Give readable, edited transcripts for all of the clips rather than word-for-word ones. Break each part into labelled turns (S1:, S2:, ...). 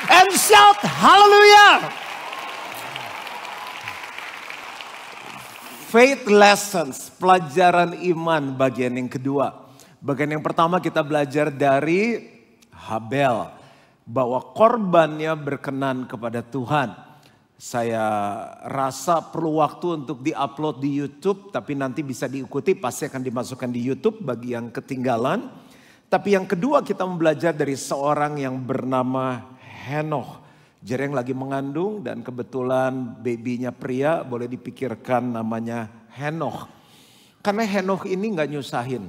S1: And shout hallelujah. Faith lessons, pelajaran iman bagian yang kedua. Bagian yang pertama kita belajar dari Habel. Bahwa korbannya berkenan kepada Tuhan. Saya rasa perlu waktu untuk diupload di YouTube. Tapi nanti bisa diikuti, pasti akan dimasukkan di YouTube bagi yang ketinggalan. Tapi yang kedua kita belajar dari seorang yang bernama Henoch. Jadi yang lagi mengandung dan kebetulan babynya pria, boleh dipikirkan namanya Henoch. Karena Henoch ini gak nyusahin.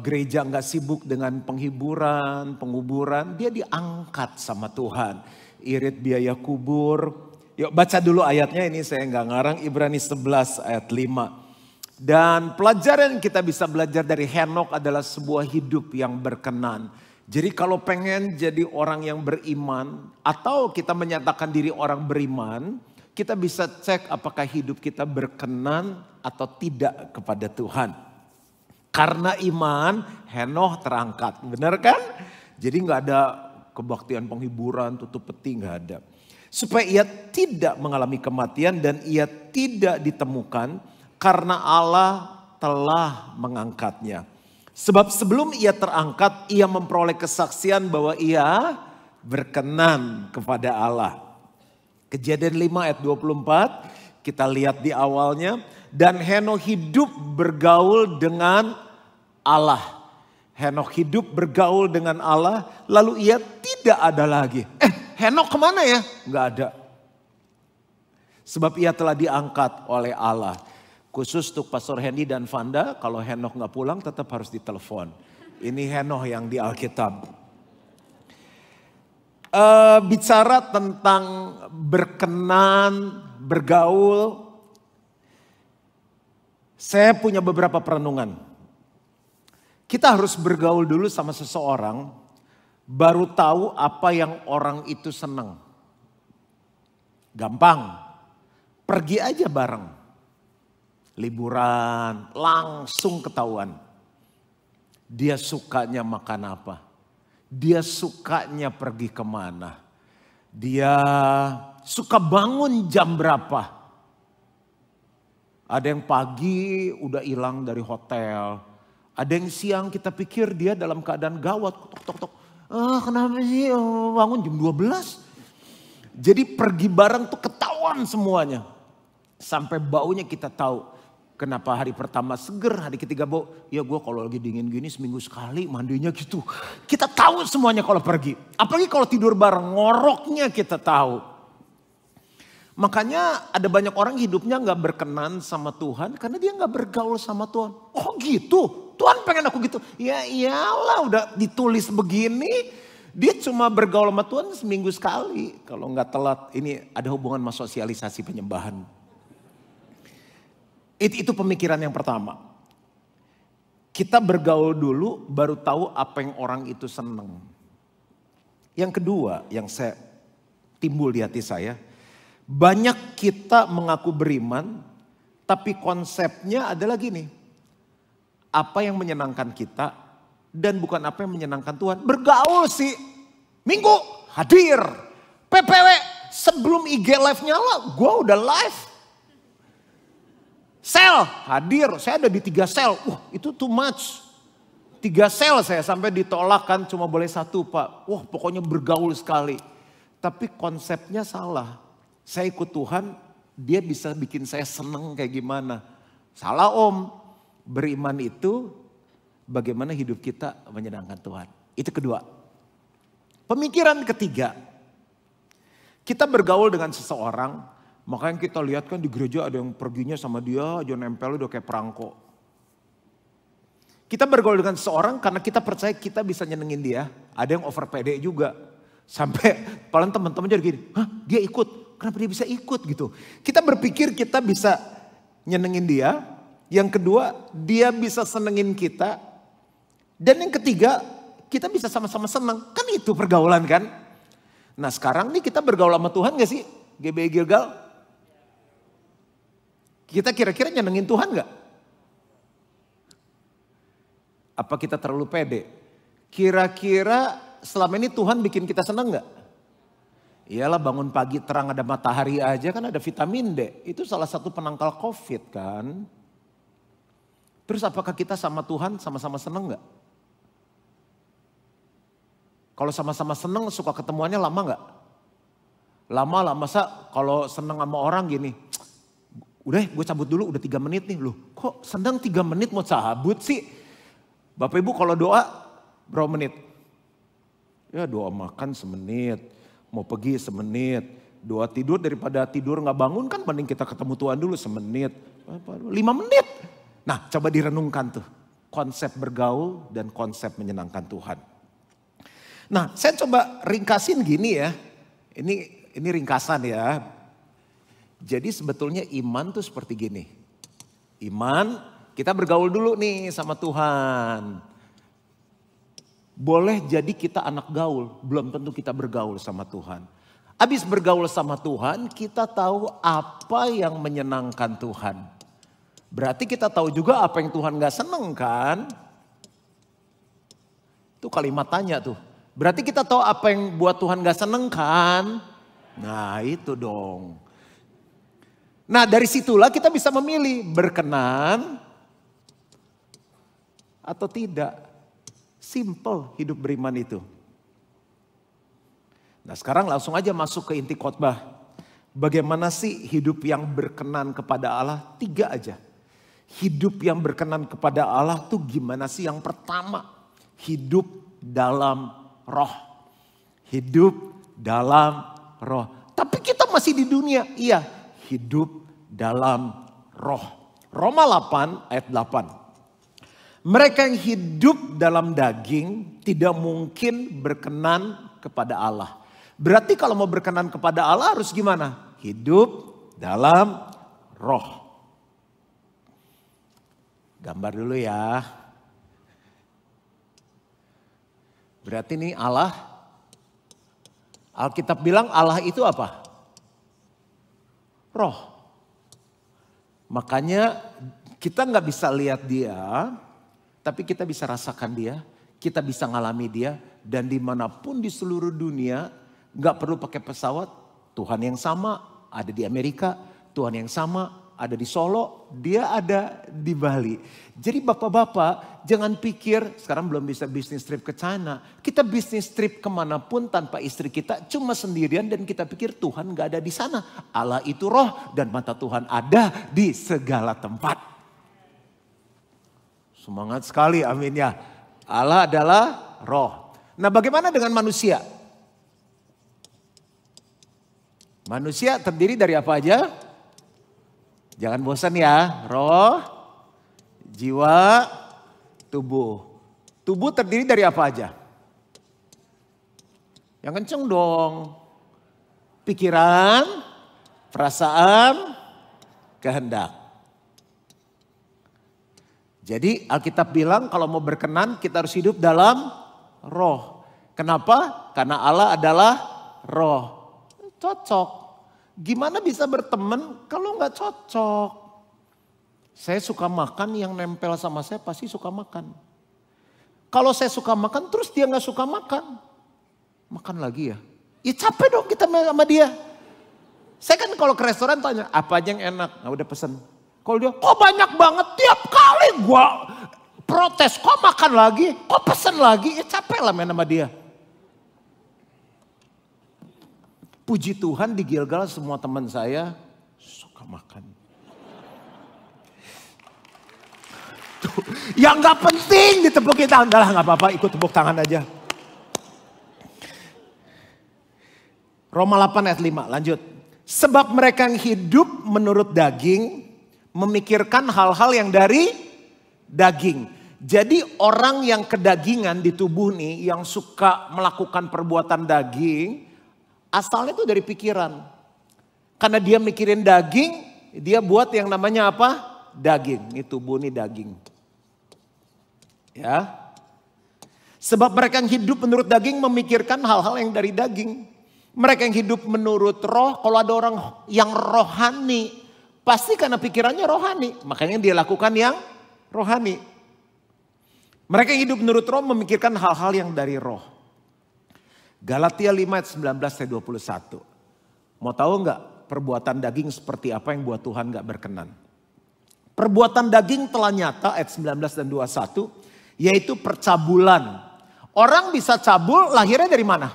S1: Gereja gak sibuk dengan penghiburan, penguburan. Dia diangkat sama Tuhan. Irit biaya kubur. Yuk baca dulu ayatnya, ini saya gak ngarang. Ibrani 11 ayat 5. Dan pelajaran kita bisa belajar dari Henoch adalah sebuah hidup yang berkenan. Jadi kalau pengen jadi orang yang beriman atau kita menyatakan diri orang beriman, kita bisa cek apakah hidup kita berkenan atau tidak kepada Tuhan. Karena iman, Henoch terangkat, benar kan? Jadi nggak ada kebaktian penghiburan, tutup peti, nggak ada. Supaya ia tidak mengalami kematian dan ia tidak ditemukan karena Allah telah mengangkatnya. Sebab sebelum ia terangkat, ia memperoleh kesaksian bahwa ia berkenan kepada Allah. Kejadian 5 ayat 24, kita lihat di awalnya. Dan Henoch hidup bergaul dengan Allah. Henoch hidup bergaul dengan Allah, lalu ia tidak ada lagi. Henoch kemana ya? Enggak ada. Sebab ia telah diangkat oleh Allah. Khusus untuk Pastor Hendy dan Vanda, kalau Henoch gak pulang tetap harus ditelepon. Ini Henoch yang di Alkitab. Bicara tentang berkenan, bergaul. Saya punya beberapa perenungan. Kita harus bergaul dulu sama seseorang, baru tahu apa yang orang itu senang. Gampang, pergi aja bareng. Liburan, langsung ketahuan. Dia sukanya makan apa. Dia sukanya pergi kemana. Dia suka bangun jam berapa. Ada yang pagi udah hilang dari hotel. Ada yang siang kita pikir dia dalam keadaan gawat. Tok. Kenapa sih bangun jam 12. Jadi pergi bareng tuh ketahuan semuanya. Sampai baunya kita tahu. Kenapa hari pertama seger, hari ketiga bau. Ya gue kalau lagi dingin gini seminggu sekali mandinya gitu. Kita tahu semuanya kalau pergi. Apalagi kalau tidur bareng, ngoroknya kita tahu. Makanya ada banyak orang hidupnya gak berkenan sama Tuhan. Karena dia gak bergaul sama Tuhan. Oh gitu, Tuhan pengen aku gitu. Ya iyalah udah ditulis begini. Dia cuma bergaul sama Tuhan seminggu sekali. Kalau gak telat, ini ada hubungan sama sosialisasi penyembahan. Itu pemikiran yang pertama. Kita bergaul dulu baru tahu apa yang orang itu senang. Yang kedua yang saya timbul di hati saya. Banyak kita mengaku beriman tapi konsepnya adalah gini. Apa yang menyenangkan kita dan bukan apa yang menyenangkan Tuhan. Bergaul sih. Minggu hadir. PPW sebelum IG live nyala gue udah live. Sel hadir, saya ada di 3 sel. Itu too much. 3 sel saya sampai ditolak kan cuma boleh 1 Pak. Pokoknya bergaul sekali. Tapi konsepnya salah. Saya ikut Tuhan, dia bisa bikin saya seneng kayak gimana. Salah om. Beriman itu bagaimana hidup kita menyenangkan Tuhan. Itu kedua. Pemikiran ketiga. Kita bergaul dengan seseorang. Makanya kita lihat kan di gereja ada yang perginya sama dia aja nempel udah kayak perangko. Kita bergaul dengan seseorang karena kita percaya kita bisa nyenengin dia. Ada yang over pede juga. Sampai paling teman-teman jadi gini, dia ikut. Kenapa dia bisa ikut gitu. Kita berpikir kita bisa nyenengin dia. Yang kedua dia bisa senengin kita. Dan yang ketiga kita bisa sama-sama seneng. Kan itu pergaulan kan. Nah sekarang nih kita bergaul sama Tuhan gak sih? GBI Gilgal. Kita kira-kira nyenengin Tuhan gak? Apa kita terlalu pede? Kira-kira selama ini Tuhan bikin kita senang nggak? Iyalah bangun pagi terang ada matahari aja kan ada vitamin D. Itu salah satu penangkal COVID kan. Terus apakah kita sama Tuhan sama-sama senang nggak? Kalau sama-sama senang suka ketemuannya lama nggak? Lama lah, masa kalau senang sama orang gini. Udah gue cabut dulu udah 3 menit nih. Loh kok senang 3 menit mau cabut sih? Bapak Ibu kalau doa berapa menit? Ya doa makan semenit, mau pergi semenit. Doa tidur daripada tidur gak bangun kan mending kita ketemu Tuhan dulu semenit. 5 menit. Nah coba direnungkan tuh. Konsep bergaul dan konsep menyenangkan Tuhan. Nah saya coba ringkasin gini ya. Ini ringkasan ya. Jadi sebetulnya iman tuh seperti gini. Iman kita bergaul dulu nih sama Tuhan. Boleh jadi kita anak gaul, belum tentu kita bergaul sama Tuhan. Habis bergaul sama Tuhan kita tahu apa yang menyenangkan Tuhan. Berarti kita tahu juga apa yang Tuhan gak seneng kan. Itu kalimat tanya tuh. Berarti kita tahu apa yang buat Tuhan gak seneng kan. Nah itu dong. Nah dari situlah kita bisa memilih berkenan atau tidak. Simple hidup beriman itu. Nah sekarang langsung aja masuk ke inti khotbah. Bagaimana sih hidup yang berkenan kepada Allah? 3 aja. Hidup yang berkenan kepada Allah tuh gimana sih? Yang pertama, hidup dalam roh. Hidup dalam roh. Tapi kita masih di dunia. Iya, hidup dalam roh. Roma 8 ayat 8. Mereka yang hidup dalam daging tidak mungkin berkenan kepada Allah. Berarti kalau mau berkenan kepada Allah harus gimana? Hidup dalam roh. Gambar dulu ya. Berarti ini Allah. Alkitab bilang Allah itu apa? Roh. Makanya kita nggak bisa lihat dia, tapi kita bisa rasakan dia, kita bisa ngalami dia, dan dimanapun di seluruh dunia, nggak perlu pakai pesawat. Tuhan yang sama ada di Amerika, Tuhan yang sama ada di Solo, dia ada di Bali. Jadi bapak-bapak jangan pikir sekarang belum bisa bisnis trip ke China. Kita bisnis trip kemanapun tanpa istri kita cuma sendirian dan kita pikir Tuhan gak ada di sana. Allah itu roh dan mata Tuhan ada di segala tempat. Semangat sekali amin ya. Allah adalah roh. Nah bagaimana dengan manusia? Manusia terdiri dari apa aja? Jangan bosan ya, roh, jiwa, tubuh. Tubuh terdiri dari apa aja? Yang kenceng dong. Pikiran, perasaan, kehendak. Jadi Alkitab bilang kalau mau berkenan kita harus hidup dalam roh. Kenapa? Karena Allah adalah roh. Cocok. Gimana bisa berteman kalau nggak cocok? Saya suka makan, yang nempel sama saya pasti suka makan. Kalau saya suka makan terus dia nggak suka makan. Makan lagi ya? Ya capek dong kita sama dia. Saya kan kalau ke restoran tanya apa aja yang enak. Nah udah pesen. Kalau dia kok banyak banget tiap kali gua protes. Kok makan lagi? Kok pesen lagi? Ya capek lah main sama dia. Puji Tuhan di Gilgal semua teman saya suka makan. Tuh, yang gak penting ditepukin tangan. Udah lah gak apa-apa ikut tepuk tangan aja. Roma 8 ayat 5 lanjut. Sebab mereka yang hidup menurut daging memikirkan hal-hal yang dari daging. Jadi orang yang kedagingan di tubuh nih yang suka melakukan perbuatan daging. Asalnya itu dari pikiran. Karena dia mikirin daging, dia buat yang namanya apa? Daging. Ini tubuh ini daging. Ya. Sebab mereka yang hidup menurut daging memikirkan hal-hal yang dari daging. Mereka yang hidup menurut roh, kalau ada orang yang rohani, pasti karena pikirannya rohani. Makanya dia lakukan yang rohani. Mereka yang hidup menurut roh memikirkan hal-hal yang dari roh. Galatia 5 ayat 19 sampai 21. Mau tahu nggak perbuatan daging seperti apa yang buat Tuhan nggak berkenan? Perbuatan daging telah nyata ayat 19 dan 21. Yaitu percabulan. Orang bisa cabul lahirnya dari mana?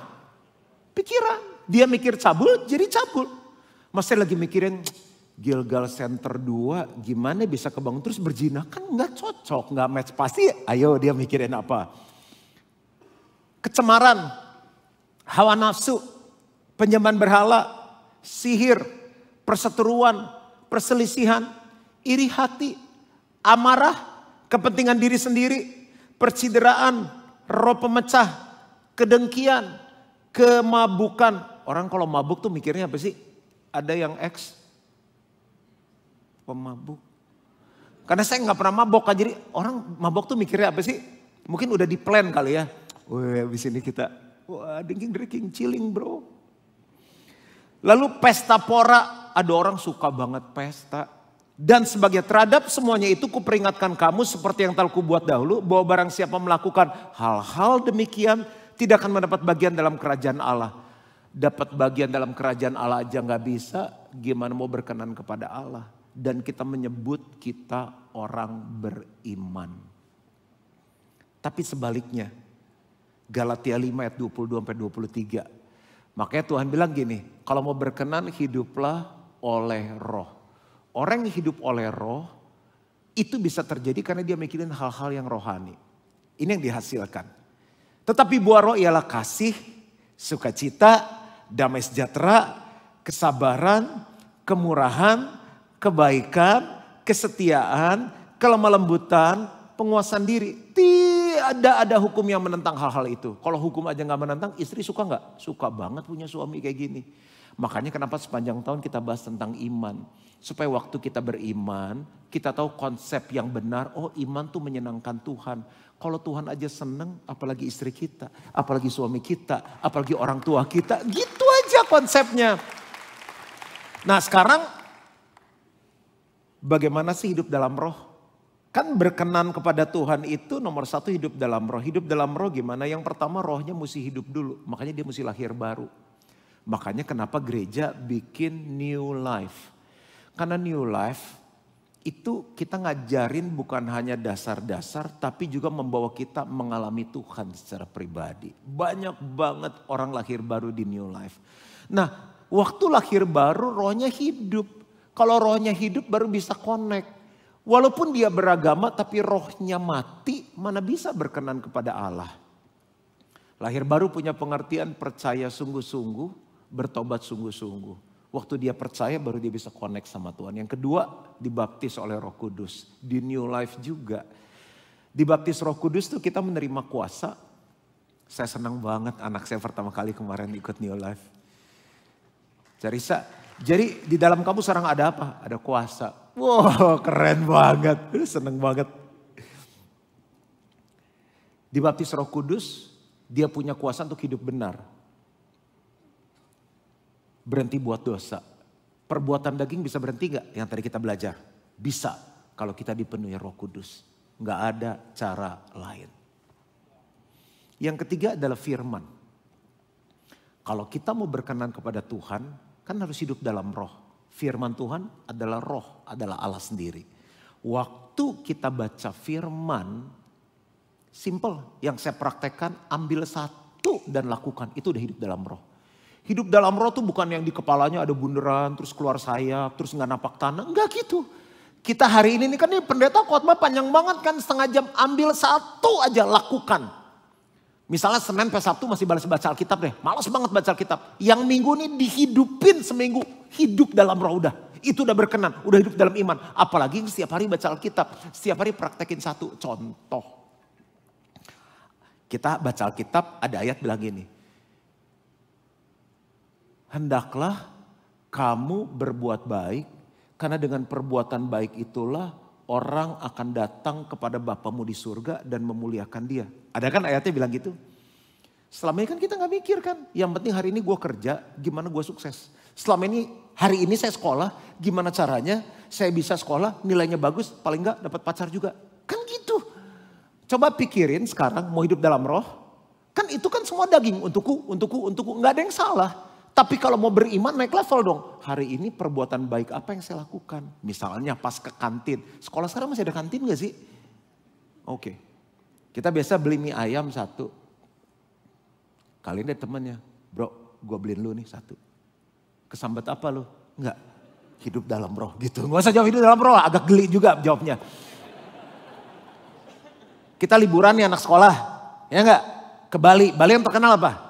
S1: Pikiran. Dia mikir cabul jadi cabul. Masih lagi mikirin Gilgal Center 2 gimana bisa kebangun terus berzina. Kan nggak cocok, nggak match. Pasti ayo dia mikirin apa. Kecemaran, hawa nafsu, penyembahan berhala, sihir, perseteruan, perselisihan, iri hati, amarah, kepentingan diri sendiri, percideraan, roh pemecah, kedengkian, kemabukan. Orang kalau mabuk tuh mikirnya apa sih? Ada yang X, pemabuk. Karena saya nggak pernah mabok, jadi orang mabok tuh mikirnya apa sih? Mungkin udah di plan kali ya. Wah, abis ini kita, wah drinking, chilling bro. Lalu pesta pora, ada orang suka banget pesta. Dan sebagai terhadap semuanya itu kuperingatkan kamu seperti yang telah kubuat dahulu. Bahwa barang siapa melakukan hal-hal demikian tidak akan mendapat bagian dalam kerajaan Allah. Dapat bagian dalam kerajaan Allah aja gak bisa, gimana mau berkenan kepada Allah. Dan kita menyebut kita orang beriman. Tapi sebaliknya, Galatia 5 ayat 22-23. Makanya Tuhan bilang gini, kalau mau berkenan hiduplah oleh roh. Orang yang hidup oleh roh itu bisa terjadi karena dia mikirin hal-hal yang rohani. Ini yang dihasilkan. Tetapi buah roh ialah kasih, sukacita, damai sejahtera, kesabaran, kemurahan, kebaikan, kesetiaan, kelemah lembutan, penguasaan diri. Tidak ada hukum yang menentang hal-hal itu. Kalau hukum aja gak menentang, istri suka gak? Suka banget punya suami kayak gini. Makanya kenapa sepanjang tahun kita bahas tentang iman. Supaya waktu kita beriman, kita tahu konsep yang benar. Oh, iman tuh menyenangkan Tuhan. Kalau Tuhan aja seneng, apalagi istri kita, apalagi suami kita, apalagi orang tua kita. Gitu aja konsepnya. Nah sekarang, bagaimana sih hidup dalam roh? Kan berkenan kepada Tuhan itu nomor satu hidup dalam roh. Hidup dalam roh gimana? Yang pertama rohnya mesti hidup dulu. Makanya dia mesti lahir baru. Makanya kenapa gereja bikin new life. Karena new life itu kita ngajarin bukan hanya dasar-dasar. Tapi juga membawa kita mengalami Tuhan secara pribadi. Banyak banget orang lahir baru di new life. Nah waktu lahir baru rohnya hidup. Kalau rohnya hidup baru bisa connect. Walaupun dia beragama tapi rohnya mati, mana bisa berkenan kepada Allah. Lahir baru punya pengertian percaya sungguh-sungguh, bertobat sungguh-sungguh. Waktu dia percaya baru dia bisa connect sama Tuhan. Yang kedua dibaptis oleh Roh Kudus. Di New Life juga. Dibaptis Roh Kudus tuh kita menerima kuasa. Saya senang banget anak saya pertama kali kemarin ikut New Life. Carissa, jadi di dalam kamu sekarang ada apa? Ada kuasa. Wow keren banget, seneng banget. Dibaptis Roh Kudus, dia punya kuasa untuk hidup benar. Berhenti buat dosa. Perbuatan daging bisa berhenti gak? Yang tadi kita belajar. Bisa kalau kita dipenuhi Roh Kudus. Gak ada cara lain. Yang ketiga adalah firman. Kalau kita mau berkenan kepada Tuhan, kan harus hidup dalam roh. Firman Tuhan adalah roh, adalah Allah sendiri. Waktu kita baca firman, simple. Yang saya praktekkan, ambil satu dan lakukan. Itu udah hidup dalam roh. Hidup dalam roh tuh bukan yang di kepalanya ada bunderan, terus keluar sayap, terus gak napak tanah. Enggak gitu. Kita hari ini kan ini pendeta khotbah panjang banget kan, setengah jam. Ambil satu aja, lakukan. Misalnya Senin sampai Sabtu masih baca Alkitab deh. Malas banget baca Alkitab. Yang minggu ini dihidupin seminggu. Hidup dalam roh udah. Itu udah berkenan. Udah hidup dalam iman. Apalagi setiap hari baca Alkitab. Setiap hari praktekin satu. Contoh. Kita baca Alkitab ada ayat bilang gini. Hendaklah kamu berbuat baik. Karena dengan perbuatan baik itulah orang akan datang kepada Bapamu di surga dan memuliakan dia. Ada kan ayatnya bilang gitu? Selama ini kan kita gak mikir kan. Yang penting hari ini gue kerja, gimana gue sukses. Selama ini, hari ini saya sekolah, gimana caranya saya bisa sekolah, nilainya bagus, paling gak dapat pacar juga. Kan gitu. Coba pikirin sekarang mau hidup dalam roh. Kan itu kan semua semua daging, untukku. Nggak ada yang salah. Tapi kalau mau beriman naik level dong. Hari ini perbuatan baik apa yang saya lakukan? Misalnya pas ke kantin. Sekolah sekarang masih ada kantin gak sih? Oke. Kita biasa beli mie ayam 1. Kalian deh temennya. Bro, gue beliin lu nih 1. Kesambat apa lu? Enggak. Hidup dalam roh gitu. Gak usah jawab hidup dalam roh. Agak geli juga jawabnya. Kita liburan nih anak sekolah. Ya enggak? Ke Bali. Bali yang terkenal apa?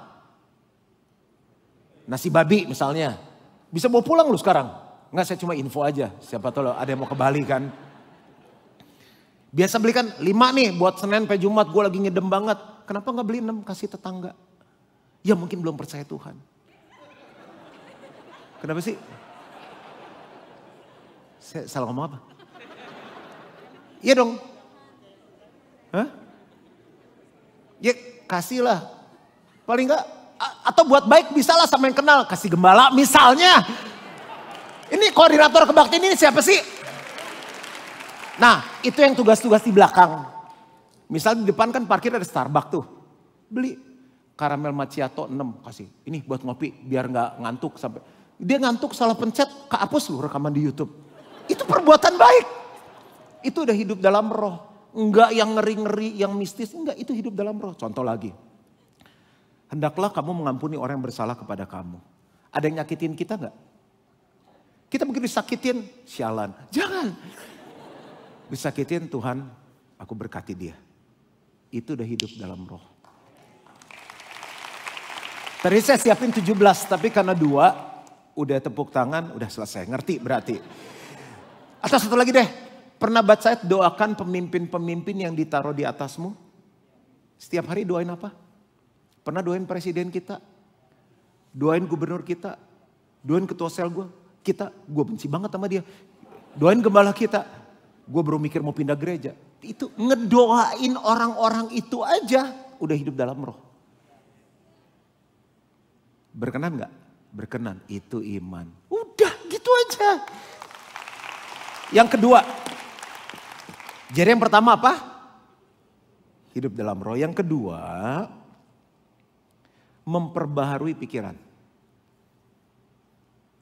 S1: Nasi babi misalnya. Bisa bawa pulang lu sekarang. Enggak, saya cuma info aja. Siapa tahu ada yang mau ke Bali kan. Biasa belikan 5 nih buat Senin sampai Jumat. Gue lagi ngedem banget. Kenapa gak beli 6? Kasih tetangga. Ya mungkin belum percaya Tuhan. Kenapa sih? Saya salah ngomong apa? Iya dong. Hah? Ya kasihlah. Paling enggak, atau buat baik bisa lah sama yang kenal. Kasih gembala misalnya. Ini koordinator kebaktian ini siapa sih? Nah itu yang tugas-tugas di belakang. Misal di depan kan parkir ada Starbucks tuh. Beli karamel macchiato 6 kasih. Ini buat ngopi biar gak ngantuk sampai. Dia ngantuk salah pencet, kehapus lu rekaman di YouTube. Itu perbuatan baik. Itu udah hidup dalam roh. Enggak yang ngeri-ngeri, yang mistis. Enggak, itu hidup dalam roh. Contoh lagi. Hendaklah kamu mengampuni orang yang bersalah kepada kamu. Ada yang nyakitin kita enggak? Kita begitu disakitin, sialan. Jangan. Disakitin, Tuhan aku berkati dia. Itu udah hidup dalam roh. Tadi saya siapin 17, tapi karena 2, udah tepuk tangan, udah selesai. Ngerti berarti. Atau satu lagi deh. Pernah baca ayat doakan pemimpin-pemimpin yang ditaruh di atasmu? Setiap hari doain apa? Pernah doain presiden kita? Doain gubernur kita? Doain ketua sel kita? Gue benci banget sama dia. Doain gembala kita? Gue baru mikir mau pindah gereja. Itu ngedoain orang-orang itu aja udah hidup dalam roh. Berkenan gak? Berkenan. Itu iman. Udah gitu aja. Yang kedua. Jadi yang pertama apa? Hidup dalam roh. Yang kedua. Memperbaharui pikiran.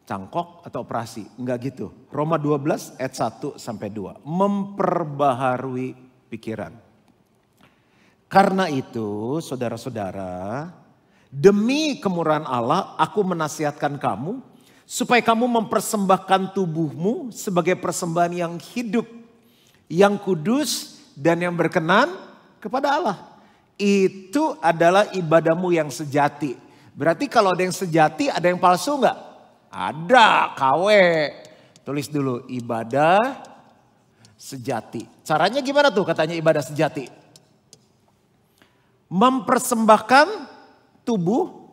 S1: Cangkok atau operasi? Enggak gitu. Roma 12 ayat 1 sampai 2. Memperbaharui pikiran. Karena itu saudara-saudara, demi kemurahan Allah aku menasihatkan kamu supaya kamu mempersembahkan tubuhmu sebagai persembahan yang hidup, yang kudus dan yang berkenan kepada Allah. Itu adalah ibadahmu yang sejati. Berarti kalau ada yang sejati, ada yang palsu enggak? Ada, KW. Tulis dulu, ibadah sejati. Caranya gimana tuh katanya ibadah sejati? Mempersembahkan tubuh.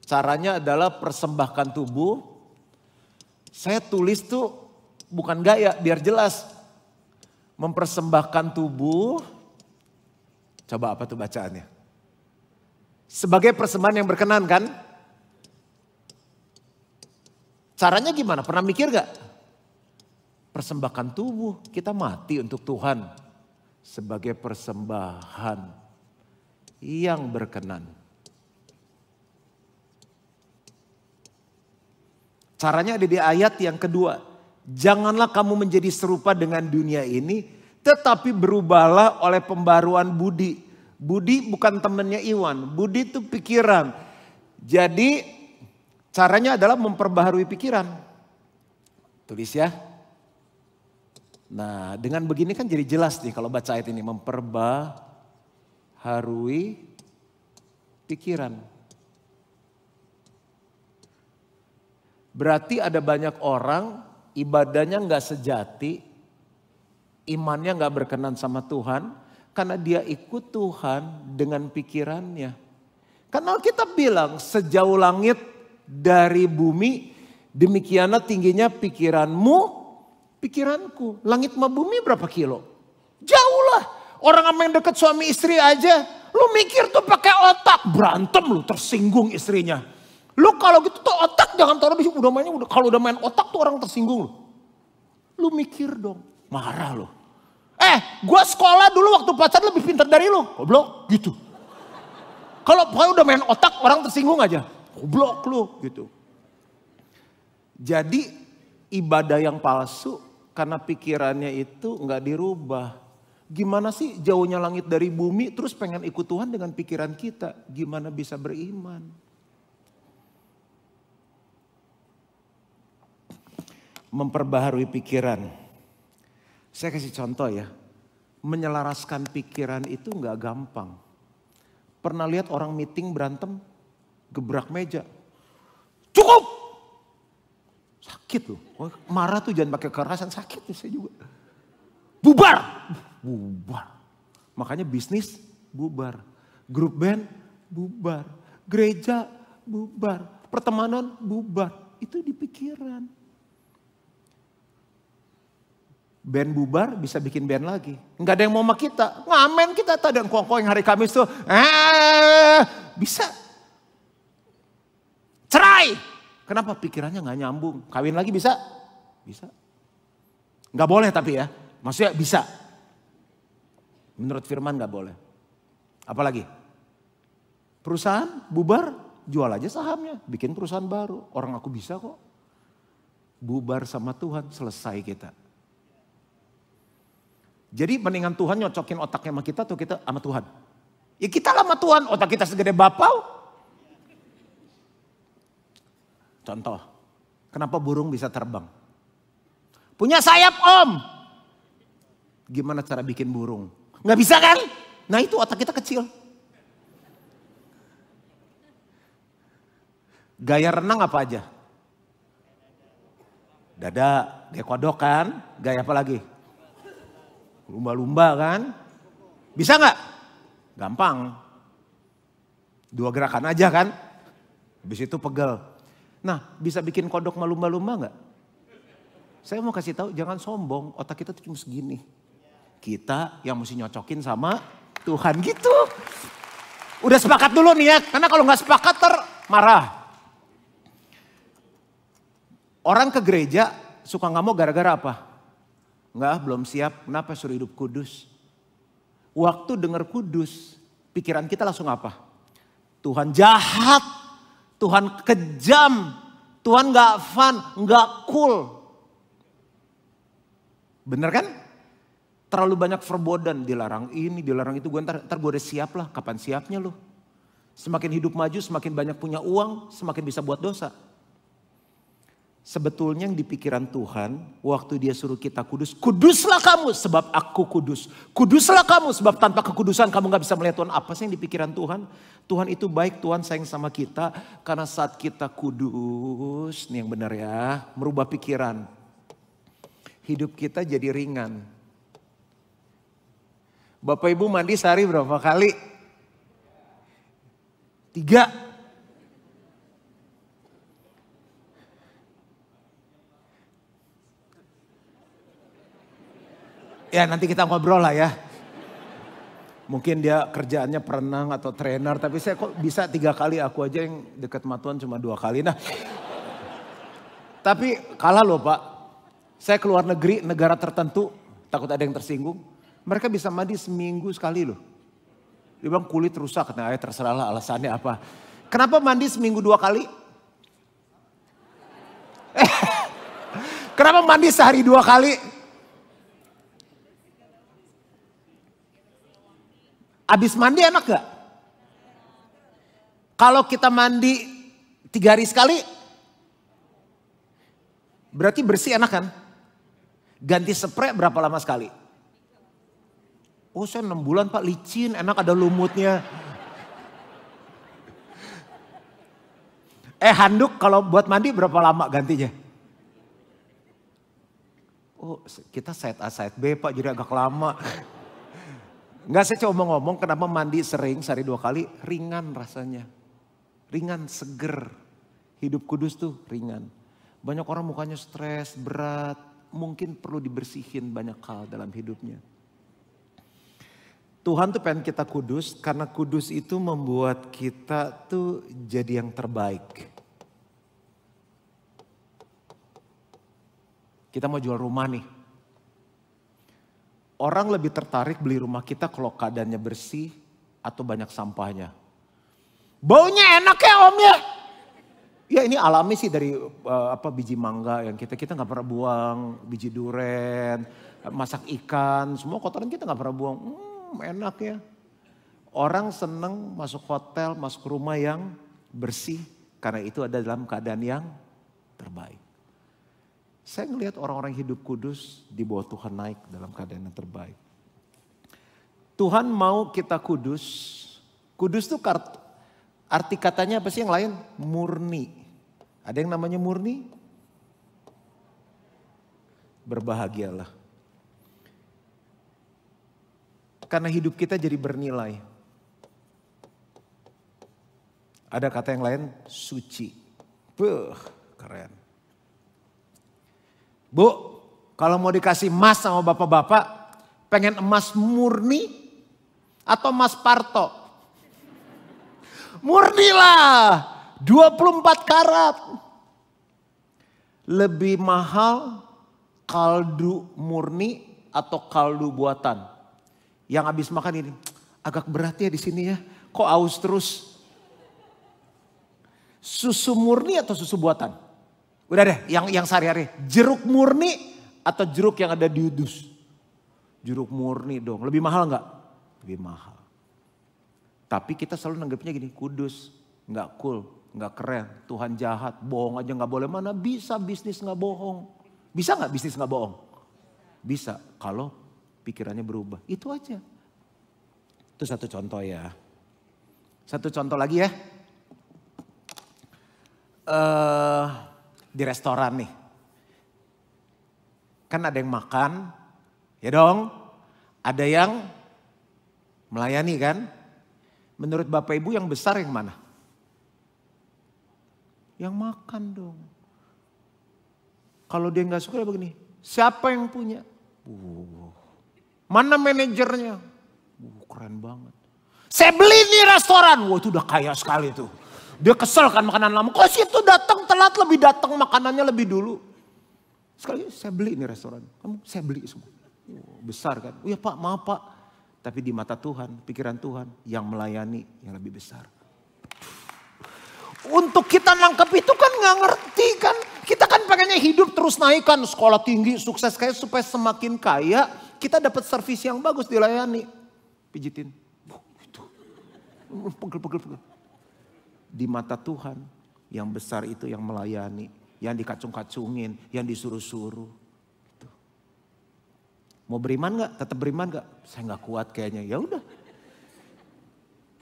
S1: Caranya adalah persembahkan tubuh. Saya tulis tuh bukan gaya, biar jelas. Mempersembahkan tubuh. Coba apa tuh bacaannya? Sebagai persembahan yang berkenan kan? Caranya gimana? Pernah mikir gak? Persembahkan tubuh, kita mati untuk Tuhan. Sebagai persembahan yang berkenan. Caranya ada di ayat yang kedua. Janganlah kamu menjadi serupa dengan dunia ini. Tetapi berubahlah oleh pembaruan budi. Budi bukan temannya Iwan. Budi itu pikiran. Jadi caranya adalah memperbaharui pikiran. Tulis ya. Nah dengan begini kan jadi jelas nih kalau baca ayat ini. Memperbaharui pikiran. Berarti ada banyak orang ibadahnya gak sejati. Imannya gak berkenan sama Tuhan. Karena dia ikut Tuhan dengan pikirannya. Karena kita bilang sejauh langit dari bumi, demikianlah tingginya pikiranmu, pikiranku. Langit sama bumi berapa kilo? Jauh lah. Orang sama yang deket suami istri aja, lu mikir tuh pakai otak. Berantem lu, tersinggung istrinya. Lu kalau gitu tuh otak jangan taruh di sini. Kalau udah main otak tuh orang tersinggung lu. Lu mikir dong, marah lu. Gua sekolah dulu waktu pacaran lebih pintar dari lu. Goblok gitu. Kalau udah main otak orang tersinggung aja. Goblok lu gitu. Jadi ibadah yang palsu karena pikirannya itu nggak dirubah. Gimana sih jauhnya langit dari bumi terus pengen ikut Tuhan dengan pikiran kita. Gimana bisa beriman? Memperbaharui pikiran. Saya kasih contoh ya. Menyelaraskan pikiran itu nggak gampang. Pernah lihat orang meeting berantem, gebrak meja. Cukup! Sakit loh. Marah tuh jangan pakai kekerasan, sakit tuh saya juga. Bubar! Bubar. Makanya bisnis bubar. Grup band bubar. Gereja bubar. Pertemanan bubar. Itu di pikiran. Band bubar bisa bikin band lagi. Enggak ada yang mau sama kita. Ngamen kita tuh dan kongko yang hari Kamis tuh. Bisa. Cerai. Kenapa? Pikirannya gak nyambung. Kawin lagi bisa? Bisa. Gak boleh tapi ya. Maksudnya bisa. Menurut firman gak boleh. Apalagi? Perusahaan bubar, jual aja sahamnya. Bikin perusahaan baru. Orang aku bisa kok. Bubar sama Tuhan, selesai kita. Jadi mendingan Tuhan nyocokin otaknya sama kita atau kita sama Tuhan? Ya kita lah sama Tuhan, otak kita segede bapau. Contoh, kenapa burung bisa terbang? Punya sayap om. Gimana cara bikin burung? Nggak bisa kan? Nah itu otak kita kecil. Gaya renang apa aja? Dada, gaya kodok kan? Gaya apa lagi? Lumba-lumba kan? Bisa nggak? Gampang. 2 gerakan aja kan? Habis itu pegel. Nah bisa bikin kodok sama lumba-lumba nggak? Saya mau kasih tahu jangan sombong, otak kita tuh cuma segini. Kita yang mesti nyocokin sama Tuhan gitu. Udah sepakat dulu nih ya, karena kalau nggak sepakat marah. Orang ke gereja suka nggak mau gara-gara apa? Enggak, belum siap. Kenapa suruh hidup kudus? Waktu dengar kudus, pikiran kita langsung apa? Tuhan jahat, Tuhan kejam, Tuhan gak fun, gak cool. Bener kan? Terlalu banyak verbodan, dilarang ini, dilarang itu. Ntar gue udah siap lah, kapan siapnya lo? Semakin hidup maju, semakin banyak punya uang, semakin bisa buat dosa. Sebetulnya yang di pikiran Tuhan, waktu dia suruh kita kudus, kuduslah kamu sebab aku kudus. Kuduslah kamu sebab tanpa kekudusan kamu gak bisa melihat Tuhan. Apa sih yang di pikiran Tuhan? Tuhan itu baik, Tuhan sayang sama kita. Karena saat kita kudus, nih yang benar ya, merubah pikiran. Hidup kita jadi ringan. Bapak Ibu mandi sehari berapa kali? 3. Ya nanti kita ngobrol lah ya. Mungkin dia kerjaannya perenang atau trainer. Tapi saya kok bisa 3 kali, aku aja yang dekat sama Tuhan cuma 2 kali. Nah, tapi kalah loh Pak. Saya keluar negeri, negara tertentu, takut ada yang tersinggung. Mereka bisa mandi seminggu sekali loh. Dia bilang kulit rusak, nah ya terserah lah alasannya apa. Kenapa mandi seminggu 2 kali? Kenapa mandi sehari 2 kali? Abis mandi enak gak? Kalau kita mandi 3 hari sekali, berarti bersih enak kan? Ganti spray berapa lama sekali? Oh saya 6 bulan Pak, licin, enak ada lumutnya. Handuk kalau buat mandi berapa lama gantinya? Oh kita side A side B Pak, jadi agak lama. Enggak, saya coba ngomong kenapa mandi sering sehari 2 kali, ringan rasanya. Ringan, seger. Hidup kudus tuh ringan. Banyak orang mukanya stres, berat. Mungkin perlu dibersihin banyak hal dalam hidupnya. Tuhan tuh pengen kita kudus karena kudus itu membuat kita tuh jadi yang terbaik. Kita mau jual rumah nih. Orang lebih tertarik beli rumah kita kalau keadaannya bersih atau banyak sampahnya. Baunya enak ya om ya. Ya ini alami sih dari biji mangga yang kita nggak pernah buang, biji duren, masak ikan, semua kotoran kita nggak pernah buang. Enak ya. Orang seneng masuk hotel, masuk rumah yang bersih karena itu ada dalam keadaan yang terbaik. Saya ngelihat orang-orang hidup kudus di bawah Tuhan naik dalam keadaan yang terbaik. Tuhan mau kita kudus. Kudus itu arti katanya apa sih yang lain? Murni. Ada yang namanya murni? Berbahagialah. Karena hidup kita jadi bernilai. Ada kata yang lain, suci. Keren. Bu, kalau mau dikasih emas sama bapak-bapak, pengen emas murni atau emas parto? Murnilah, 24 karat. Lebih mahal kaldu murni atau kaldu buatan? Yang habis makan ini, agak berat ya di sini ya. Kok aus terus? Susu murni atau susu buatan? Udah deh, yang sehari-hari. Jeruk murni atau jeruk yang ada di udus? Jeruk murni dong. Lebih mahal nggak? Lebih mahal. Tapi kita selalu nanggepnya gini, kudus, nggak cool, nggak keren. Tuhan jahat, bohong aja nggak boleh. Mana bisa bisnis nggak bohong? Bisa nggak bisnis nggak bohong? Bisa, kalau pikirannya berubah. Itu aja. Itu satu contoh ya. Satu contoh lagi ya. Di restoran nih. Kan ada yang makan, ya dong. Ada yang melayani kan. Menurut Bapak Ibu yang besar yang mana? Yang makan dong. Kalau dia nggak suka ya begini. Siapa yang punya? Mana manajernya? Keren banget. Saya beli nih restoran. Wah itu udah kaya sekali tuh. Dia kesel kan makanan lama. Kok sih itu datang telat lebih datang makanannya lebih dulu. Sekali saya beli nih restoran. Saya beli semua. Besar kan. Oh ya Pak maaf Pak. Tapi di mata Tuhan, pikiran Tuhan yang melayani yang lebih besar. Untuk kita nangkep itu kan gak ngerti kan. Kita kan pengennya hidup terus naik kan. Sekolah tinggi, sukses kayak supaya semakin kaya. Kita dapat servis yang bagus dilayani. Pijitin. Itu. Pegel. Di mata Tuhan yang besar itu yang melayani. Yang dikacung-kacungin, yang disuruh-suruh. Gitu. Mau beriman gak? Tetap beriman gak? Saya gak kuat kayaknya. Ya udah.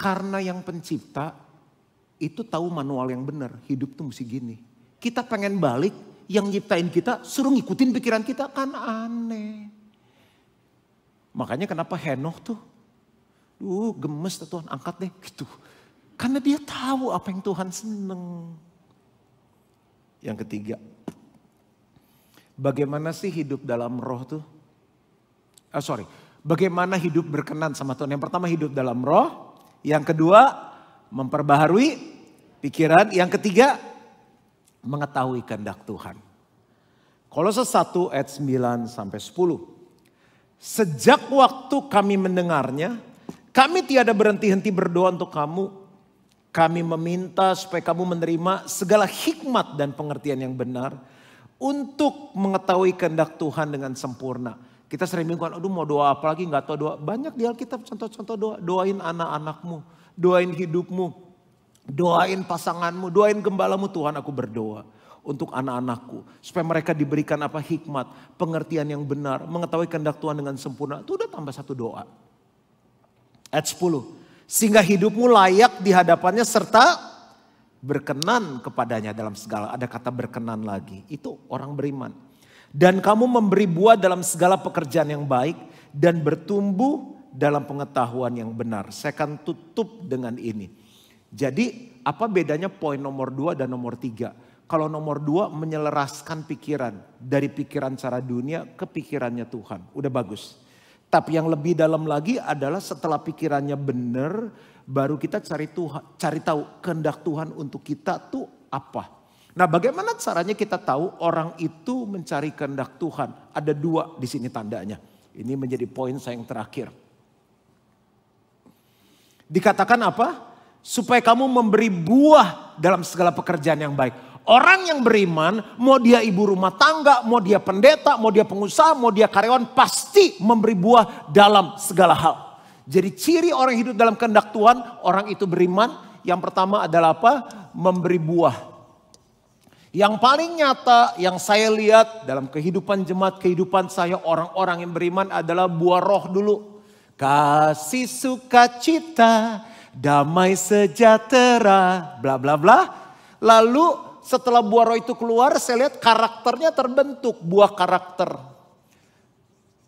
S1: Karena yang pencipta itu tahu manual yang benar. Hidup tuh mesti gini. Kita pengen balik, yang nyiptain kita suruh ngikutin pikiran kita kan aneh. Makanya kenapa Henokh tuh, gemes tuh Tuhan angkat deh gitu. Karena dia tahu apa yang Tuhan seneng. Yang ketiga, bagaimana sih hidup dalam roh tuh? Bagaimana hidup berkenan sama Tuhan? Yang pertama hidup dalam roh, yang kedua memperbaharui pikiran. Yang ketiga, mengetahui kehendak Tuhan. Kolose 1 ayat 9 sampai 10. Sejak waktu kami mendengarnya, kami tiada berhenti-henti berdoa untuk kamu. Kami meminta supaya kamu menerima segala hikmat dan pengertian yang benar. Untuk mengetahui kehendak Tuhan dengan sempurna. Kita sering bingung, aduh mau doa apa lagi, gak tahu doa. Banyak di Alkitab contoh-contoh doa. Doain anak-anakmu, doain hidupmu, doain pasanganmu, doain gembalamu. Tuhan aku berdoa untuk anak-anakku. Supaya mereka diberikan apa hikmat, pengertian yang benar. Mengetahui kehendak Tuhan dengan sempurna. Itu udah tambah satu doa. Ayat 10. Sehingga hidupmu layak di hadapannya serta berkenan kepadanya dalam segala. Ada kata berkenan lagi. Itu orang beriman. Dan kamu memberi buah dalam segala pekerjaan yang baik. Dan bertumbuh dalam pengetahuan yang benar. Saya akan tutup dengan ini. Jadi apa bedanya poin nomor 2 dan nomor 3? Kalau nomor 2 menyelaraskan pikiran. Dari pikiran cara dunia ke pikirannya Tuhan. Udah bagus. Tapi yang lebih dalam lagi adalah setelah pikirannya benar. Baru kita cari tahu kehendak Tuhan untuk kita tuh apa. Nah bagaimana caranya kita tahu orang itu mencari kehendak Tuhan. Ada 2 di sini tandanya. Ini menjadi poin saya yang terakhir. Dikatakan apa? supaya kamu memberi buah dalam segala pekerjaan yang baik. Orang yang beriman, mau dia ibu rumah tangga, mau dia pendeta, mau dia pengusaha, mau dia karyawan, pasti memberi buah dalam segala hal. Jadi ciri orang hidup dalam kehendak Tuhan, orang itu beriman. Yang pertama adalah apa? Memberi buah. Yang paling nyata yang saya lihat dalam kehidupan jemaat, kehidupan saya, orang-orang yang beriman adalah buah roh dulu. Kasih, sukacita, damai sejahtera, bla bla bla. Lalu setelah buah roh itu keluar, saya lihat karakternya terbentuk, buah karakter.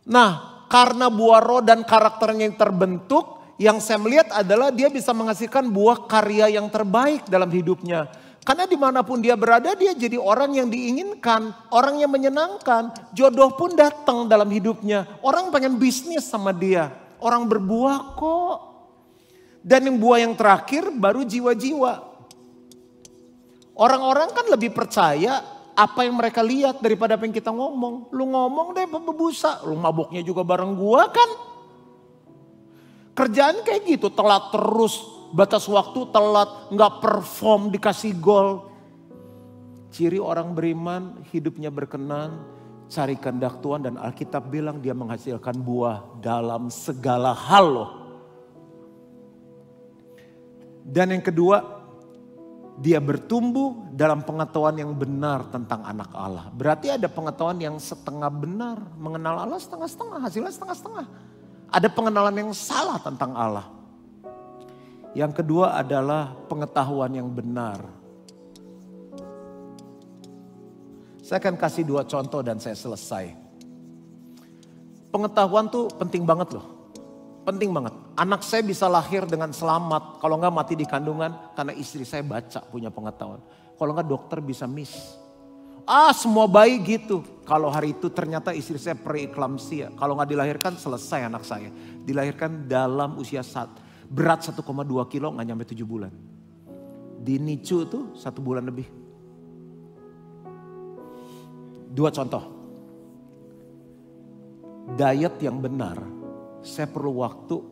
S1: Nah, karena buah roh dan karakternya yang terbentuk, yang saya melihat adalah dia bisa menghasilkan buah karya yang terbaik dalam hidupnya. Karena dimanapun dia berada, dia jadi orang yang diinginkan, orang yang menyenangkan. Jodoh pun datang dalam hidupnya. Orang pengen bisnis sama dia, orang berbuah kok. Dan yang buah yang terakhir baru jiwa-jiwa. Orang-orang kan lebih percaya apa yang mereka lihat daripada apa yang kita ngomong. Lu ngomong deh bebusa, lu maboknya juga bareng gua kan. Kerjaan kayak gitu, telat terus, batas waktu telat, gak perform dikasih gol. Ciri orang beriman, hidupnya berkenan, cari kehendak Tuhan, dan Alkitab bilang dia menghasilkan buah dalam segala hal loh. Dan yang kedua, dia bertumbuh dalam pengetahuan yang benar tentang anak Allah. Berarti ada pengetahuan yang setengah benar. Mengenal Allah setengah-setengah, hasilnya setengah-setengah. Ada pengenalan yang salah tentang Allah. Yang kedua adalah pengetahuan yang benar. Saya akan kasih 2 contoh dan saya selesai. Pengetahuan tuh penting banget loh. Penting banget. Anak saya bisa lahir dengan selamat. Kalau enggak mati di kandungan. Karena istri saya baca punya pengetahuan. Kalau enggak dokter bisa miss. Semua bayi gitu. Kalau hari itu ternyata istri saya preeklamsia. Kalau enggak dilahirkan selesai anak saya. Dilahirkan dalam usia berat 1,2 kilo enggak nyampe 7 bulan. Di NICU tuh 1 bulan lebih. 2 contoh. Diet yang benar. Saya perlu waktu,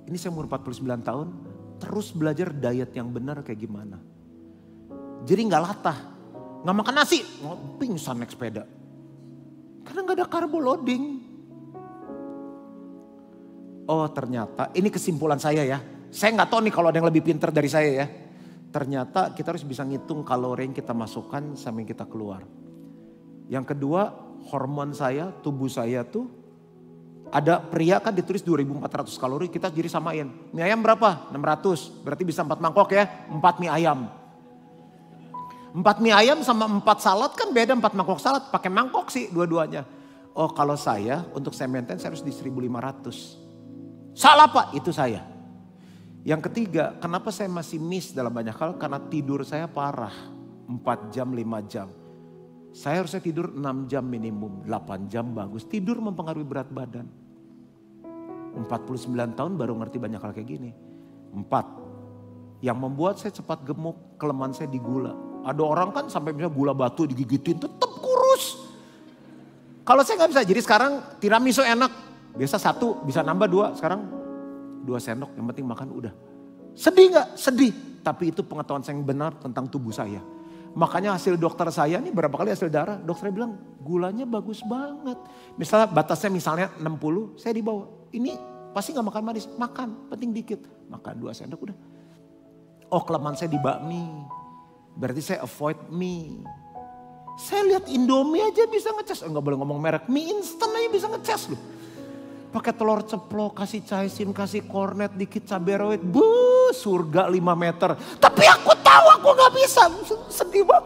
S1: ini saya umur 49 tahun, terus belajar diet yang benar kayak gimana. Jadi gak latah, gak makan nasi, pingsan naik sepeda. Karena gak ada carbo loading. Oh ternyata, ini kesimpulan saya ya. Saya gak tahu nih kalau ada yang lebih pintar dari saya ya. Ternyata kita harus bisa ngitung kalori yang kita masukkan sama yang kita keluar. Yang kedua, hormon saya, tubuh saya tuh, ada pria kan ditulis 2400 kalori, kita jadi samain. Mie ayam berapa? 600, berarti bisa 4 mangkok ya, 4 mie ayam. 4 mie ayam sama 4 salad kan beda, 4 mangkok salad, pakai mangkok sih dua-duanya. Oh kalau saya, untuk saya maintain saya harus di 1500. Salah Pak, itu saya. Yang ketiga, kenapa saya masih miss dalam banyak hal? Karena tidur saya parah, 4 jam, 5 jam. Saya harusnya tidur 6 jam minimum, 8 jam bagus. Tidur mempengaruhi berat badan. 49 tahun baru ngerti banyak hal kayak gini. 4. Yang membuat saya cepat gemuk, kelemahan saya di gula. Ada orang kan sampai misalnya gula batu digigitin tetap kurus. Kalau saya gak bisa, jadi sekarang tiramisu enak. Biasa 1, bisa nambah 2, sekarang 2 sendok. Yang penting makan udah. Sedih gak? Sedih. Tapi itu pengetahuan saya yang benar tentang tubuh saya. Makanya hasil dokter saya nih berapa kali hasil darah, dokternya bilang gulanya bagus banget. Misalnya batasnya misalnya 60, saya dibawa. Ini pasti gak makan manis, makan, penting dikit. Makan 2 sendok udah. Oh kelemahan saya di bakmi, berarti saya avoid mie. Saya lihat Indomie aja bisa ngecas, enggak boleh ngomong merek, mie instan aja bisa ngecas loh. Pakai telur ceplok, kasih caisin, kasih kornet, dikit cabai rawit. Surga 5 meter. Tapi aku tahu aku gak bisa. Sedih banget.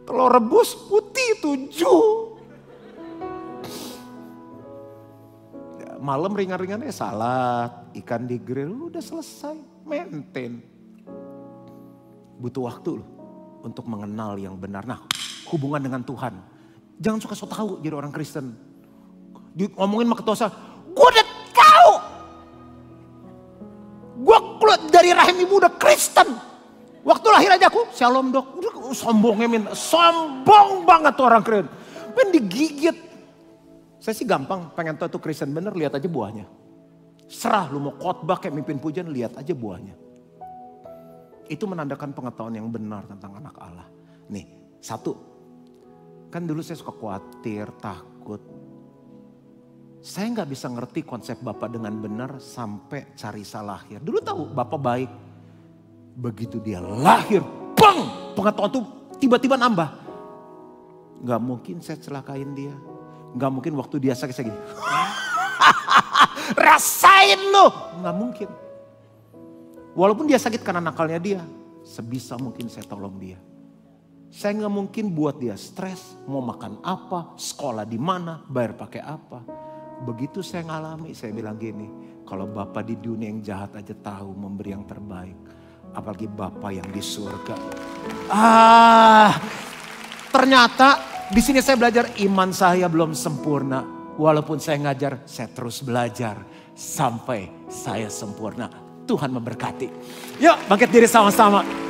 S1: Telur rebus putih 7. Malam ringan-ringannya salad, ikan di grill, udah selesai. Maintain. Butuh waktu loh untuk mengenal yang benar. Nah hubungan dengan Tuhan. Jangan suka so tahu jadi orang Kristen. Ngomongin sama ketua saya, gue udah tahu. Gue keluar dari rahim ibu udah Kristen. Waktu lahir aja aku, shalom dok. Udah sombongnya sombong banget tuh orang Kristen. Pengen digigit. Saya sih gampang, pengen tahu tuh Kristen bener, lihat aja buahnya. Serah lu mau khotbah kayak mimpin pujian, lihat aja buahnya. Itu menandakan pengetahuan yang benar tentang anak Allah. Nih, satu. Kan dulu saya suka khawatir, takut. Saya gak bisa ngerti konsep Bapak dengan benar sampai Carissa lahir. Dulu tahu Bapak baik. Begitu dia lahir, bang! Pengetahuan tuh tiba-tiba nambah. Gak mungkin saya celakain dia. Gak mungkin waktu dia sakit saya gini. Rasain lo. Gak mungkin. Walaupun dia sakit karena nakalnya dia. Sebisa mungkin saya tolong dia. Saya gak mungkin buat dia stres. Mau makan apa, sekolah di mana, bayar pakai apa. Begitu saya ngalami, saya bilang gini. Kalau Bapak di dunia yang jahat aja tahu memberi yang terbaik. Apalagi Bapak yang di surga. Ternyata di sini saya belajar iman saya belum sempurna. Walaupun saya ngajar, saya terus belajar sampai saya sempurna. Tuhan memberkati. Yuk bangkit diri sama-sama.